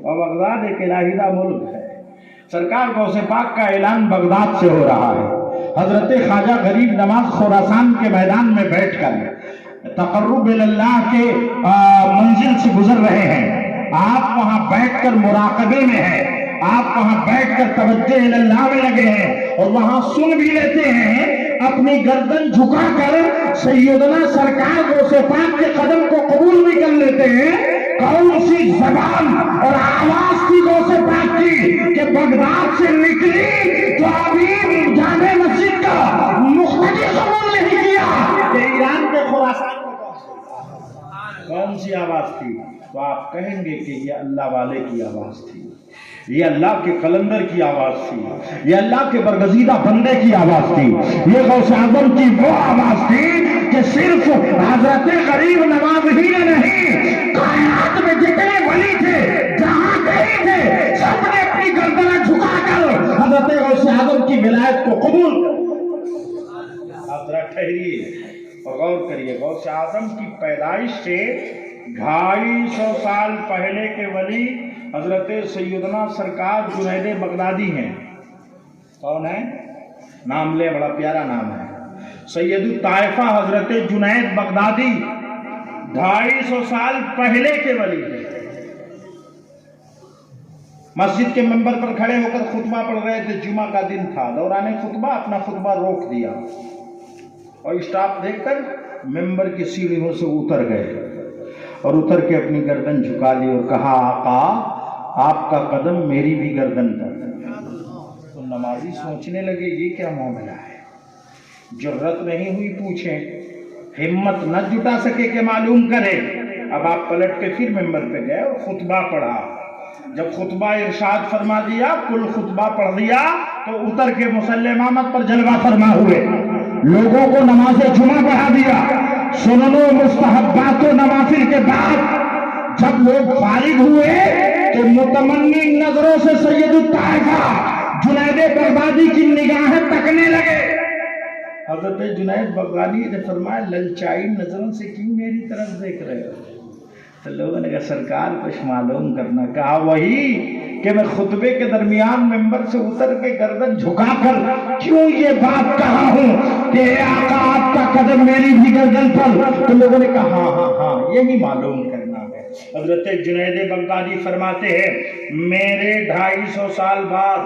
اور بغداد ایک علیحدہ ملک ہے۔ سرکار غوث پاک کا اعلان بغداد سے ہو رہا ہے۔ حضرت خواجہ غریب نواز خراسان کے میدان میں بیٹھ کر تقرب اللہ کے منزل سے گزر رہے ہیں، آپ وہاں بیٹھ کر مراقبے میں ہیں، آپ وہاں بیٹھ کر توجہ اللہ میں لگے ہیں، اور وہاں سن بھی لیتے ہیں، اپنی گردن جھکا کر سیدنا سرکار غوث پاک کے قدم کو قبول بھی کر لیتے ہیں۔ کون سی زبان اور آواز تھی غوث پاک کی کہ بغداد سے نکلی تو ابھی جامع مسجد کا مقتدی قبول نہیں کیا کہ ایران کے خراسان کون سی آواز تھی؟ تو آپ کہیں گے کہ یہ اللہ والے کی آواز تھی، یہ اللہ کے قلندر کی آواز تھی، یہ اللہ کے برگزیدہ بندے کی آواز تھی، یہ غوث اعظم کی وہ آواز تھی کہ صرف حضرت غریب نواز ہی نے نہیں، کائنات میں جتنے ولی تھے جہاں کہیں تھے سب نے اپنی گردنیں جھکا کر حضرت غوث اعظم کی ولایت کو قبول کر۔ آپ ذرا ٹھہریے اور غور کریے، غوث اعظم کی پیدائش سے 250 سال پہلے کے ولی حضرت سیدنا سرکار جنید بغدادی ہیں۔ کون ہے؟ نام لے، بڑا پیارا نام ہے، سید الطائفہ حضرت جنید بغدادی 250 سال پہلے کے ولی ہیں۔ مسجد کے منبر پر کھڑے ہو کر خطبہ پڑھ رہے تھے، جمعہ کا دن تھا، دوران خطبہ اپنا خطبہ روک دیا اور اسٹاپ دیکھ کر منبر کی سیڑھیوں سے اتر گئے اور اتر کے اپنی گردن جھکا لی اور کہا، آقا آپ کا قدم میری بھی گردن پر۔ تو نمازی سوچنے لگے یہ کیا معاملہ ہے، جرت نہیں ہوئی پوچھیں، ہمت نہ جٹا سکے کہ معلوم کرے۔ اب آپ پلٹ کے پھر منبر پہ گئے اور خطبہ پڑھا۔ جب خطبہ ارشاد فرما دیا، کل خطبہ پڑھ دیا، تو اتر کے مصلی امامت پر جلوہ فرما ہوئے، لوگوں کو نماز جمعہ پڑھا دیا۔ سنن و مستحبات و نوافل کے بعد جب لوگ فارغ ہوئے تو متمنی نظروں سے سید الطائفہ جنید بغدادی کی نگاہیں تکنے لگے۔ حضرت جنید بغدادی نے فرمایا، للچائی نظروں سے کیوں میری طرف دیکھ رہے ہو؟ تو لوگوں نے کہا سرکار کچھ معلوم کرنا۔ کہا وہی کہ میں خطبے کے درمیان منبر سے اتر کے گردن جھکا کر کیوں یہ بات کہا ہوں کہ آقا آپ کا قدم میری بھی گردن پر۔ تو لوگوں نے کہا ہاں یہی معلوم کرنا ہے۔ حضرت جنید بغدادی فرماتے ہیں، میرے 250 سال بعد،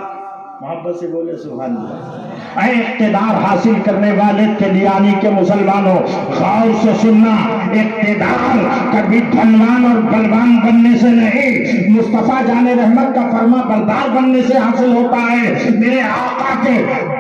محبت سے بولے سبحان اللہ، اے اقتدار حاصل کرنے والے قدیانی کے مسلمانوں، غور سے سننا، اقتدار کبھی دھنوان اور بلوان بننے سے نہیں، مصطفیٰ جان رحمت کا فرما بردار بننے سے حاصل ہوتا ہے۔ میرے آقا کے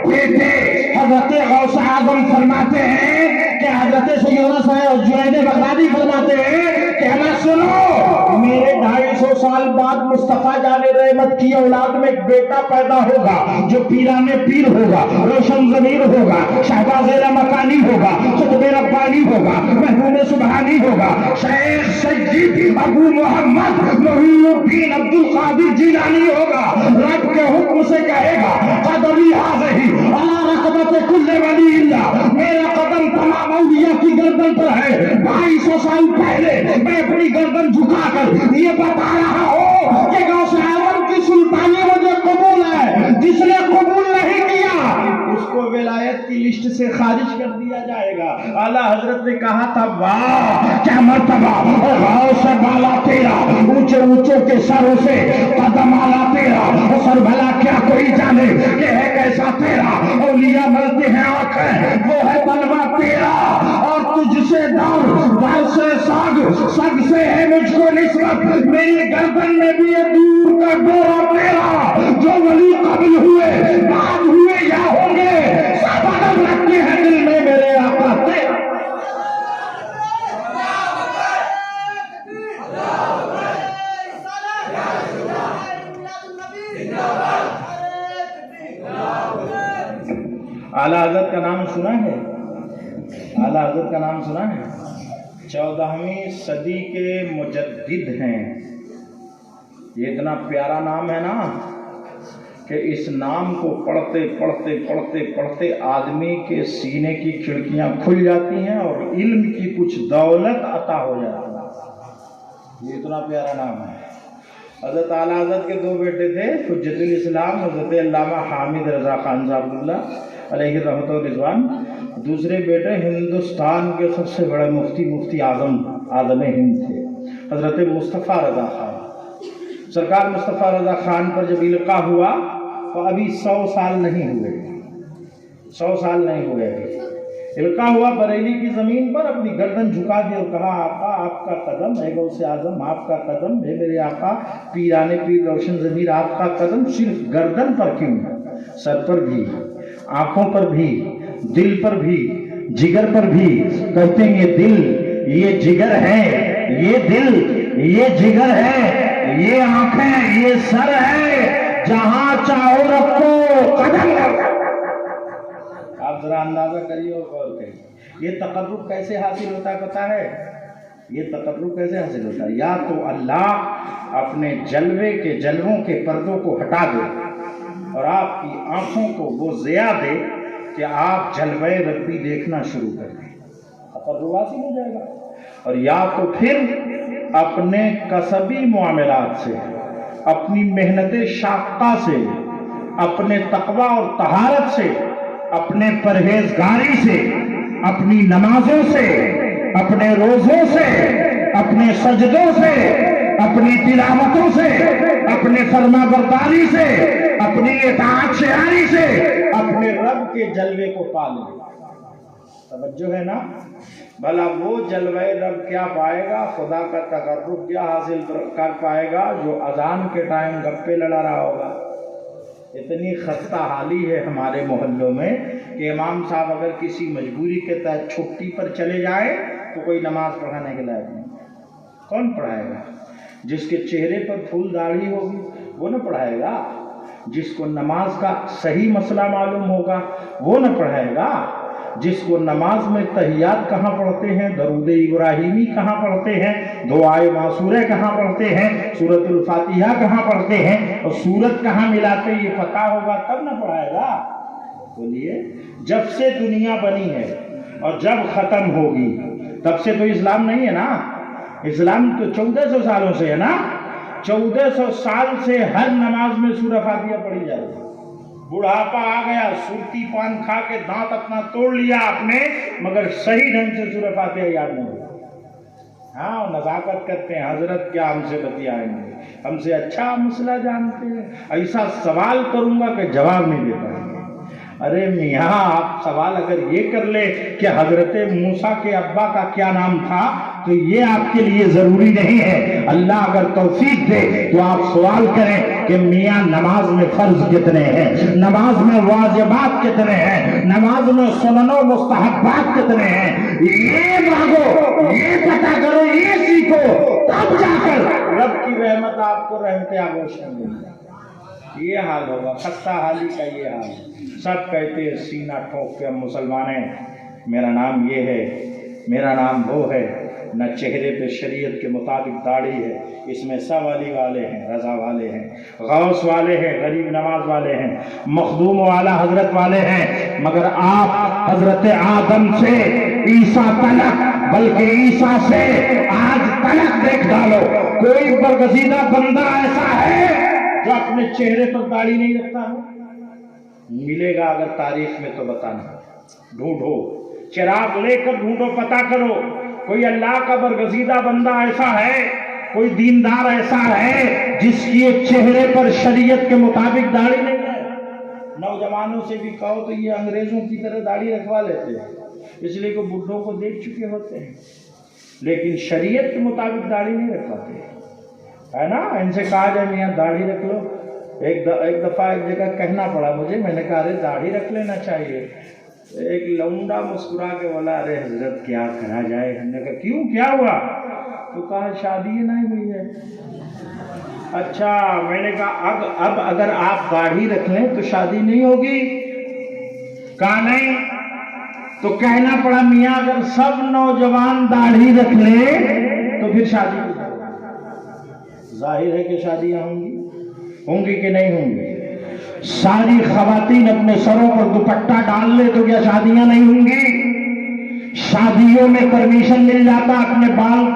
بیٹے حضرت غوث اعظم فرماتے ہیں کہ حضرت سیدنا جنید بغدادی فرماتے ہیں کہ ہمیں سنو، میرے 250 سال بعد مصطفیٰ جان رحمت کی اولاد میں ایک بیٹا پیدا ہوگا جو پیرانے پیر ہوگا، روشن ضمیر ہوگا، شہباز مکانی ہوگا، خطب ربانی ہوگا، محمود سبحانی ہوگا، شیخ سید ابو محمد محی الدین عبد القادر جیلانی ہوگا۔ رب کے حکم سے کہے گا، قدمی حاضر اللہ رقبت کل ولی اللہ، میرا قدم تمام اولیاء کی گردن پر ہے۔ 250 سال پہلے میں اپنی گردن جھکا کر یہ بتا رہا ہوں کہ غوث اعظم کی سلطانی مجھے قبول ہے، جس نے قبول نہیں کیا اس کو ولایت کی لسٹ سے خارج کر دیا جائے گا۔ اعلیٰ حضرت نے کہا تھا، واہ کیا مرتبہ، غوث بالا تیرا، اونچے اونچوں کے سروں سے قدم آلا تیرا، سر بھلا کیا کوئی جانے کہ ہے کیسا تیرا، اولیاء ملتے ہیں آنکھیں وہ ہے بلوا تیرا، اور تجھ سے دور سے سگ سے ہے مجھ کو نسبت، میری گردن میں بھی یہ دور کا ڈورا تیرا، جو ولی قبل ہوئے بعد ہوئے یا ہوں گے سب ادب رکھتے ہیں دل میں میرے آقا تیرا۔ اعلیٰ حضرت کا نام سنا ہے؟ اعلیٰ حضرت کا نام سنا ہے؟ 14ویں صدی کے مجدد ہیں۔ یہ اتنا پیارا نام ہے نا کہ اس نام کو پڑھتے پڑھتے پڑھتے پڑھتے آدمی کے سینے کی کھڑکیاں کھل جاتی ہیں اور علم کی کچھ دولت عطا ہو جاتی ہے۔ یہ اتنا پیارا نام ہے۔ حضرت اعلیٰ حضرت کے دو بیٹے تھے، حجت الاسلام حضرت علامہ حامد رضا خان صاحب اللہ علیہ رحمۃ و رضوان، دوسرے بیٹے ہندوستان کے سب سے بڑے مفتی اعظم ہند تھے حضرت مصطفیٰ رضا خان۔ سرکار مصطفیٰ رضا خان پر جب القاء ہوا تو ابھی 100 سال نہیں ہوئے، 100 سال نہیں ہوئے ابھی۔ القاء ہوا بریلی کی زمین پر، اپنی گردن جھکا دی اور کہا آقا آپ کا قدم ہے، غوث اعظم آپ کا قدم ہے، میرے آقا پیرانے پیر روشن ضمیر آپ کا قدم صرف گردن پر کیوں، سر پر بھی، آنکھوں پر بھی، دل پر بھی، جگر پر بھی۔ کہتے ہیں یہ دل، یہ جگر ہے، یہ دل، یہ جگر ہے، یہ آنکھیں، یہ سر ہے، جہاں چاہو رکھو قدم۔ آپ ذرا اندازہ کریے اور غور کریے، یہ تقرب کیسے حاصل ہوتا ہے پتہ ہے؟ یہ تقرب کیسے حاصل ہوتا ہے؟ یا تو اللہ اپنے جلووں کے پردوں کو ہٹا دے اور آپ کی آنکھوں کو وہ ضیاء دے کہ آپ جلوے ربی دیکھنا شروع کر دیں، تقرب حاصل ہو جائے گا۔ اور یا تو پھر اپنے کسبی معاملات سے، اپنی محنت شاقہ سے، اپنے تقوی اور طہارت سے، اپنے پرہیزگاری سے، اپنی نمازوں سے، اپنے روزوں سے، اپنے سجدوں سے، اپنی تلاوتوں سے، اپنے فرما برداری سے، اپنی اطاعت شعاری سے اپنے رب کے جلوے کو پا لے۔ توجہ ہے نا؟ بھلا وہ جلوے رب کیا پائے گا، خدا کا تقرب کیا حاصل کر پائے گا جو اذان کے ٹائم گپے لڑا رہا ہوگا۔ اتنی خستہ حالی ہے ہمارے محلوں میں کہ امام صاحب اگر کسی مجبوری کے تحت چھٹی پر چلے جائے تو کوئی نماز پڑھانے کے لائق نہیں۔ کون پڑھائے گا؟ جس کے چہرے پر پھول داڑھی ہوگی وہ نہ پڑھائے گا، جس کو نماز کا صحیح مسئلہ معلوم ہوگا وہ نہ پڑھائے گا، جس کو نماز میں تحیات کہاں پڑھتے ہیں، درود ابراہیمی کہاں پڑھتے ہیں، دعائے معصورہ کہاں پڑھتے ہیں، سورۃ الفاتحہ کہاں پڑھتے ہیں اور سورت کہاں ملاتے یہ پتہ ہوگا تب نہ پڑھائے گا۔ بولیے، جب سے دنیا بنی ہے اور جب ختم ہوگی تب سے تو اسلام نہیں ہے نا؟ اسلام تو 1400 سالوں سے ہے نا؟ 1400 سال سے ہر نماز میں سورہ فاتحہ پڑھی جائے گی۔ بڑھاپا آ گیا، سورتی پان کھا کے دانت اپنا توڑ لیا آپ نے، مگر صحیح ڈھنگ سے سورہ فاتحہ یاد نہیں ہوا۔ ہاں نزاکت کرتے ہیں، حضرت کیا ہم سے بتیائیں گے، ہم سے اچھا مسئلہ جانتے ہیں، ایسا سوال کروں گا کہ جواب نہیں دے پائیں گے۔ ارے میاں آپ سوال اگر یہ کر لے کہ حضرت موسیٰ کے ابا کا کیا نام تھا تو یہ آپ کے لیے ضروری نہیں ہے۔ اللہ اگر توفیق دے تو آپ سوال کریں کہ میاں نماز میں فرض کتنے ہیں، نماز میں واجبات کتنے ہیں، نماز میں سنن و مستحبات کتنے ہیں، یہ مانگو، یہ پتہ کرو، یہ سیکھو، تب جا کر رب کی رحمت آپ کو رحمت آغوش کر دے گی۔ یہ حال ہوگا، خستہ حالی کا یہ حال۔ سب کہتے ہیں سینہ ٹھوک کے ہم مسلمان ہیں، میرا نام یہ ہے، میرا نام وہ ہے، نہ چہرے پہ شریعت کے مطابق داڑھی ہے، اس میں سب علی والے ہیں، رضا والے ہیں، غوث والے ہیں، غریب نواز والے ہیں، مخدوم و اعلیٰ حضرت والے ہیں، مگر آپ حضرت آدم سے عیسیٰ تلک، بلکہ عیسیٰ سے آج تلک دیکھ ڈالو، کوئی برگزیدہ بندہ ایسا ہے جو اپنے چہرے پر داڑھی نہیں رکھتا ہے؟ ملے گا اگر تاریخ میں تو بتانا، ڈھونڈو، چراغ لے کر ڈھونڈو، پتہ کرو کوئی اللہ کا برگزیدہ بندہ ایسا ہے، کوئی دیندار ایسا ہے جس کی ایک چہرے پر شریعت کے مطابق داڑھی نہیں ہے۔ نوجوانوں سے بھی کہو تو یہ انگریزوں کی طرح داڑھی رکھوا لیتے ہیں، اس لیے کہ بڈھوں کو دیکھ چکے ہوتے ہیں، لیکن شریعت کے مطابق داڑھی نہیں رکھواتے، ہے نا؟ ان سے کہا جائے میاں داڑھی رکھ لو، ایک دفعہ ایک جگہ کہنا پڑا مجھے، میں نے کہا ارے داڑھی رکھ لینا چاہیے۔ ایک لونڈا مسکرا کے بولا ارے حضرت کیا کرا جائے؟ ہم نے کہا کیوں، کیا ہوا؟ تو کہا شادی نہیں ہوئی ہے۔ اچھا، میں نے کہا اب اگر آپ داڑھی رکھ لیں تو شادی نہیں ہوگی؟ کہا نہیں۔ تو کہنا پڑا میاں اگر سب نوجوان داڑھی رکھ لیں تو پھر شادی کی ظاہر ہے کہ شادیاں ہوں گی کہ نہیں ہوں گی؟ ساری خواتین اپنے سروں پر دوپٹہ ڈال لے تو کیا شادیاں نہیں ہوں گی؟ شادیوں میں پرمیشن مل جاتا اپنے بال